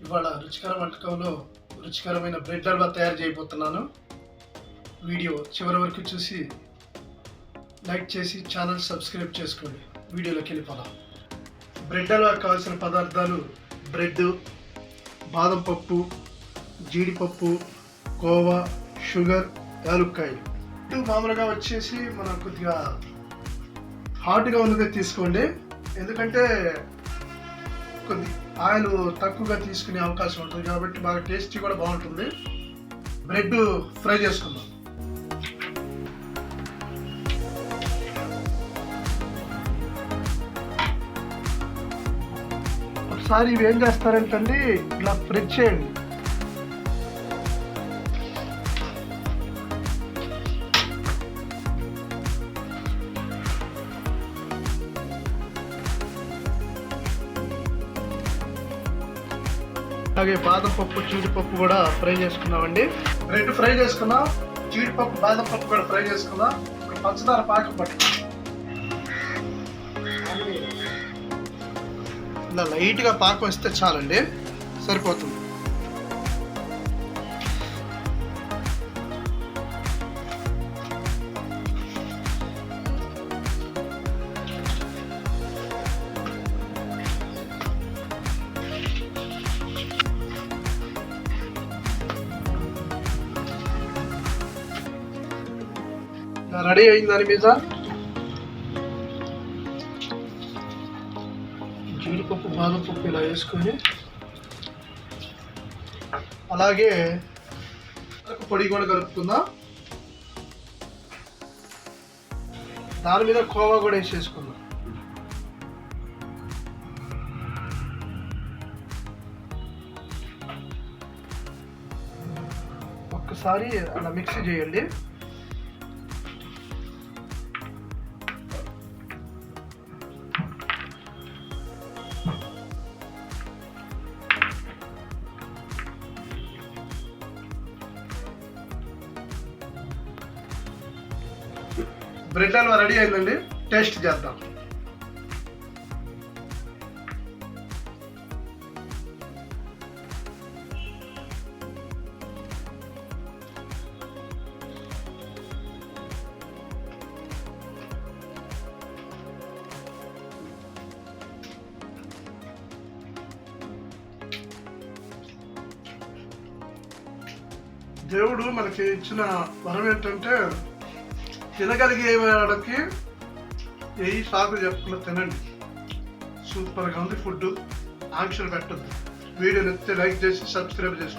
ఇవాళ రుచికర వంటకంలో రుచికరమైన బ్రెడ్ హల్వా తయారు చేయబోతున్నాను. వీడియో చివరి వరకు చూసి లైక్ చేసి ఛానల్ సబ్స్క్రైబ్ చేసుకోండి. వీడియోలోకి వెళ్ళిపోదాం. బ్రెడ్ హల్వా కావాల్సిన పదార్థాలు: బ్రెడ్, బాదం పప్పు, జీడిపప్పు, కోవా, షుగర్, యాలుక్కాయలు. మామూలుగా వచ్చేసి మనం కొద్దిగా హాట్గా ఉన్నదే తీసుకోండి, ఎందుకంటే కొద్ది ఆయిల్ తక్కువగా తీసుకునే అవకాశం ఉంటుంది కాబట్టి బాగా టేస్టీ కూడా బాగుంటుంది. బ్రెడ్ ఫ్రై చేసుకుందాం. ఒకసారి ఇవి ఏం చేస్తారంటండి, ఇలా ఫ్రెష్ చేయండి. అలాగే బాదం పప్పు, జీడిపప్పు కూడా ఫ్రై చేసుకున్నామండి. బ్రెడ్ ఫ్రై చేసుకున్నాం, జీడిపప్పు, బాదం పప్పు కూడా ఫ్రై చేసుకున్నాం. ఇప్పుడు పంచదార పాకం పట్టి ఇలా లైట్గా పాకం వస్తే చాలండి, సరిపోతుంది. రెడీ అయిన దాని మీద జీడిపప్పు, బాదం పప్పు ఇలా వేసుకొని, అలాగే పొడి కూడా కలుపుకుందాం. దాని మీద కోవా కూడా వేసేసుకుందాం. ఒక్కసారి అలా మిక్స్ చేయండి. బ్రెడ్ హల్వా రెడీ అయిందండి, టేస్ట్ చేద్దాం. దేవుడు మనకి ఇచ్చిన వరం ఏంటంటే, తినగలిగే వాళ్ళకి ఏ సాగు చెప్పకుండా తినండి. సూపర్గా ఉంది ఫుడ్, ఆంక్షలు పెట్టద్దు. వీడియో నచ్చితే లైక్ చేసి సబ్స్క్రైబ్ చేసుకోండి.